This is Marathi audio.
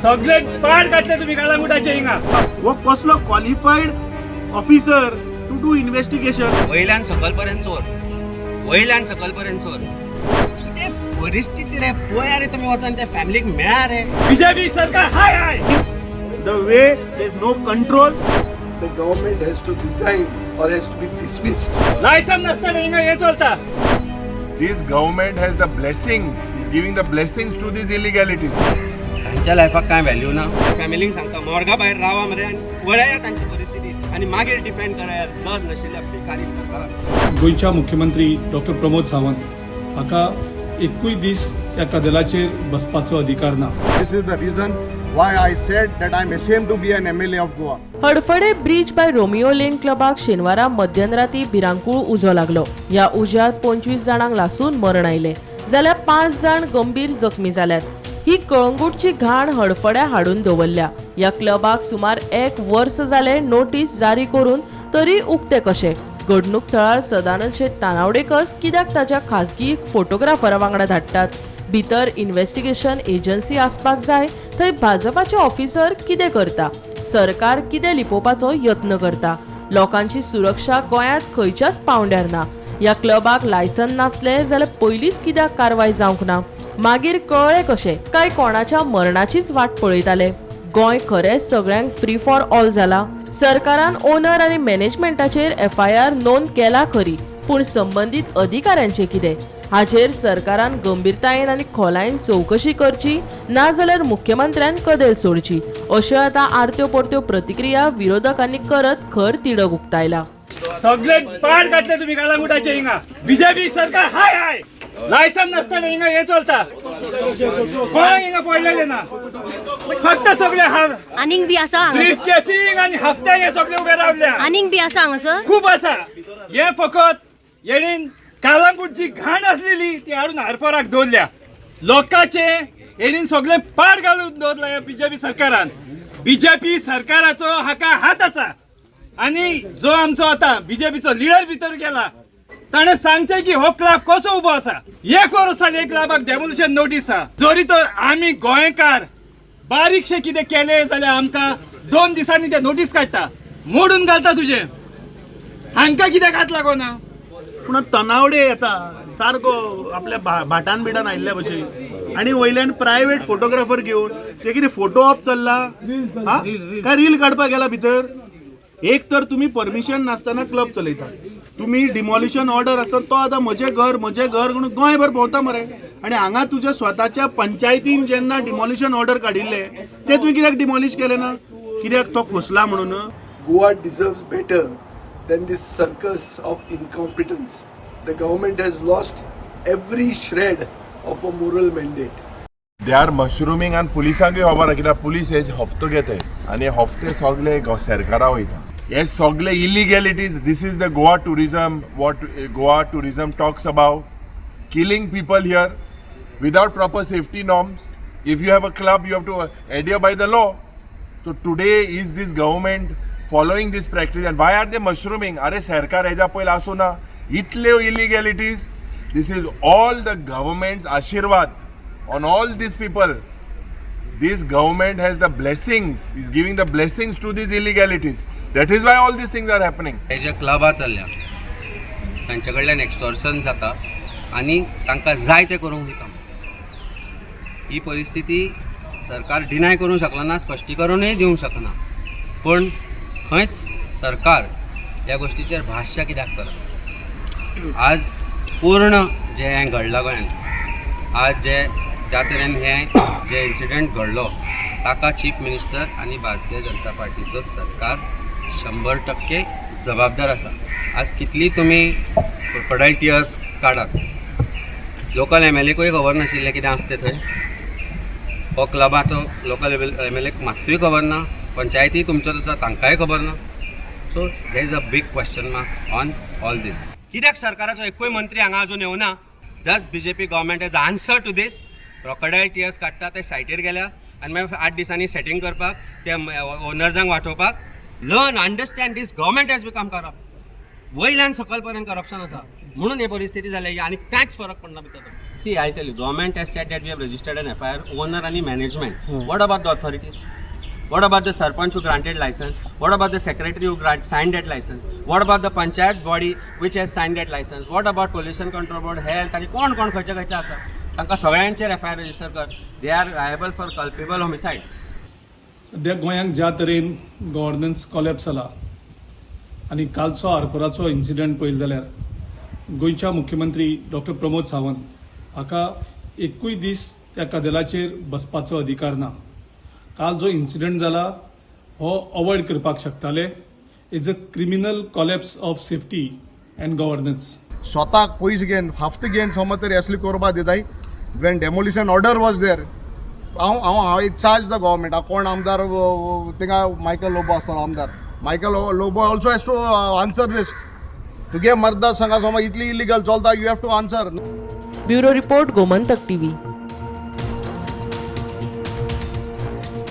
सगळे पाड घातले तुम्ही कालांगुटाचे हिंगा. वो कसलो qualified officer to do investigation. वयल्यान सकलपर्यंत चोर, वयल्यान सकलपर्यंत चोर. कितें परिस्थिती रे, पळया रे तुम्ही वचून त्या फॅमिलीक मेळा रे. बीजेपी सरकार हाय हाय. The way there is no control. The government has to resign or has to be dismissed. Licence नसताना हिंगा हे चलता. This government has the blessings, is giving the blessings to these illegalities. तांच्या लायफाक काय व्हॅल्यू ना. फॅमिलीक सांगता मोरगा भायर रावा मरे आनी पळया तांची परिस्थिती आनी मागीर डिफेंड करात लज नाशिल्ल्या भिकारी सरकाराक. गोयच्या मुख्यमंत्री डॉक्टर प्रमोद सावंत हाका एकूय दीस त्या कदेलाचेर बसपाचो अधिकार ना. This is the reason why I said that I am ashamed to be an MLA of Goa. Hadfade bridge by Romeo Lane क्लबाक शेनवारा मध्यराती भिरांकूळ उजो लागलो. ह्या उज्यात 25 जाणांक लासून मरण आयले जाल्यार 5 जाण गंभीर जखमी जाल्यात. ही कळंगूटची घाण हडफड्या हाडून दवरल्या. ह्या क्लबाक सुमार 1 वर्स जाले नोटीस जारी करून तरी उक्ते कशे. घडणूक थळार सदानंद शेट तानावडेकर कित्याक ताच्या खासगी फोटोग्राफरा वांगडा धाडटात. भितर इन्व्हेस्टिगेशन एजन्सी आसपाक जाय थंय भाजपाचे ऑफिसर कितें करता, सरकार कितें लिपोवपाचो यत्न करता. लोकांची सुरक्षा गोंयांत खंयच्याच पावंड्यार ना. ह्या क्लबाक लायसन नासले जाल्यार पयलींच कित्याक कारवाय जावंक ना. मागीर कळ्ळें कशें काय कोणाच्या मरणाचीच वाट पळयताले. गोंय खरेंच सगळ्यांक फ्री फॉर ऑल जाला. सरकारान ओनर आनी मॅनेजमेंटाचेर FIR नोंद केला खरी, पूण संबंदीत अधिकाऱ्यांचे कितें हाचेर सरकारान गंभीरतायेन आनी खोलायेन चवकशी करची ना जाल्यार मुख्यमंत्र्यान कदेल सोडची अश्यो आतां आरत्यो परत्यो प्रतिक्रिया विरोधकांनी करत खर तिडक उक्तायला. सगळे पाड घातले तुम्ही कालांगुटाचे हिंगा. बीजेपी सरकार हाय हाय. लायसन नसताना हिंगा हे चलता. कोणाक हिंगा पडलेले ना. फक्त सगळे आनीक बी आसा ब्रीफ केसिंग आणि हफ्ते हे सगळे उभे रावल्या. आनीक बी आसा हांगासर खूप आसा. हे फकत येणीन कालांगुटची घाण असलेली ती हाडून हारपराक दवरल्या. लोकांचे येणीन सगळे पाड घालून दवरला या बीजेपी सरकारान. बीजेपी सरकाराचो हाका हात आसा आणि जो आमचो आता बीजेपीचो लिडर भितर गेला ताणे सांगचे की हो क्लब कसो उबो आसा. 1 वर्स जाली क्लबाक डेमोलिशन नोटीस आहा. जरी तर आम्ही गोंयकार बारीकशे कितें केले जाल्यार आमकां 2 दिसांनी ते नोटीस काडटा, मोडून घालता तुझे. हांकां कित्याक हात लागोना. पूण तनावडे येता सारको आपल्या भाटान बिटान आयिल्ल्या भशेन आनी वयल्यान प्रायवेट फोटोग्राफर घेवन ते कितें फोटो ऑप चल्ला हा काय रील काडपाक गेला भितर. एक तर तुमी परमिशन नासतना क्लब चलयता. तुमी डिमॉलिशन ऑर्डर आसा तो आतां म्हजें घर म्हणून गोंयभर भोंवता मरे. आनी हांगा तुज्या स्वताच्या पंचायतीन जेन्ना डिमॉलिशन ऑर्डर काडिल्ले ते तुवें कित्याक डिमॉलिश केले ना. कित्याक तो खोसला म्हणून. Goa deserves better than this circus of incompetence. The government has lost every shred of a moral mandate. They are mushrooming and पुलिसांकूय खबर आसा कित्याक पुलीस हे हफ्तो घेताय आनी हफ्ते सगळे सरकारा वयता. हे सगळे इलिगॅलिटीज. दिस is the Goa tourism. What Goa tourism talks about killing people here without proper safety norms. If you have a club, you have to adhere by the law. So today is this government following this practice and why are they mushrooming? Are सरकार हेजा पयला आसुना इतले illegalities. This is all the government's आशीर्वाद on all these people. This government has the blessings, is giving the blessings to these illegalities. That is why all these things are happening. हे जे क्लबा चल्ल्या तांचे कडल्यान एक्सटॉर्शन जाता आनी तांकां जाय तें करूंक दिता. ही परिस्थिती सरकार डिनाय करूंक शकना ना, स्पश्टीकरणूय दिवंक शकना. पूण खंयच सरकार ह्या गोश्टीचेर भाश्य कित्याक करप. आज पूर्ण जे हें घडलां गोंयांत, आज ज्या तरेन हें जे इन्सिडंट घडलो ताका चीफ मिनिस्टर आनी भारतीय जनता पार्टीचो सरकार 100% जबाबदार आसा. आज कितली तुमी क्रोकोडायल टियर्स काडात, लोकल MLAकूय खबर नाशिल्लें कितें आसता थंय. हो क्लबाचो लोकल MLAक मात्तूय खबर ना, पंचायती तुमचो आसा तांकांय खबर ना. So there is a big question mark on all this. कित्याक सरकाराचो एकूय मंत्री हांगा अजून येवना. Does BJP government has answer to this. Crocodile tears काडटा ते सायटीर गेल्या आनी मागीर 8 दिसांनी सेटींग करपाक त्या ओनर्सांक वाटोवपाक. Learn understand this government has become corrupt. वयल्यान सकल पर्यंत करप्शन आसा म्हणून ही परिस्थिती जाली आनी कांयच फरक पडना भितर. See, I'll tell you, government has said that we have registered an FIR, owner and management. What about the authorities? What about the sarpanch who granted license? What about the secretary who signed that license? What about the panchayat body which has signed that license? What about pollution control board, health? आणि कोण खंयचे खंयचे आसा तांकां सगळ्यांचेर FIR रजिस्टर कर. They are liable for culpable homicide. सध्या गोंयांत ज्या तरेन गव्हर्नन्स कॉलेप्स जाला आनी कालचो आरपोराचो इन्सिडंट पळयलो जाल्यार गोंयच्या मुख्यमंत्री डॉक्टर प्रमोद सावंत हाका एकूय दीस त्या कदेलाचेर बसपाचो अधिकार ना. काल जो इन्सिडंट जाला हो अवॉइड करपाक शकताले. Is a criminal collapse of safety and governance. स्वताक पयस घेवन हफ्ते घेवन समज तरी असली करपा दिताय. When demolition order was there हांव चार्ज द गव्हर्मेंट. कोण आमदार थिंगा मायकल लोबो आसलो आमदार. Michael Lobo also has to answer this. तुगे मतदार संघा समज इतली इलिगल चलता, you have to answer. Bureau report Gomantak TV.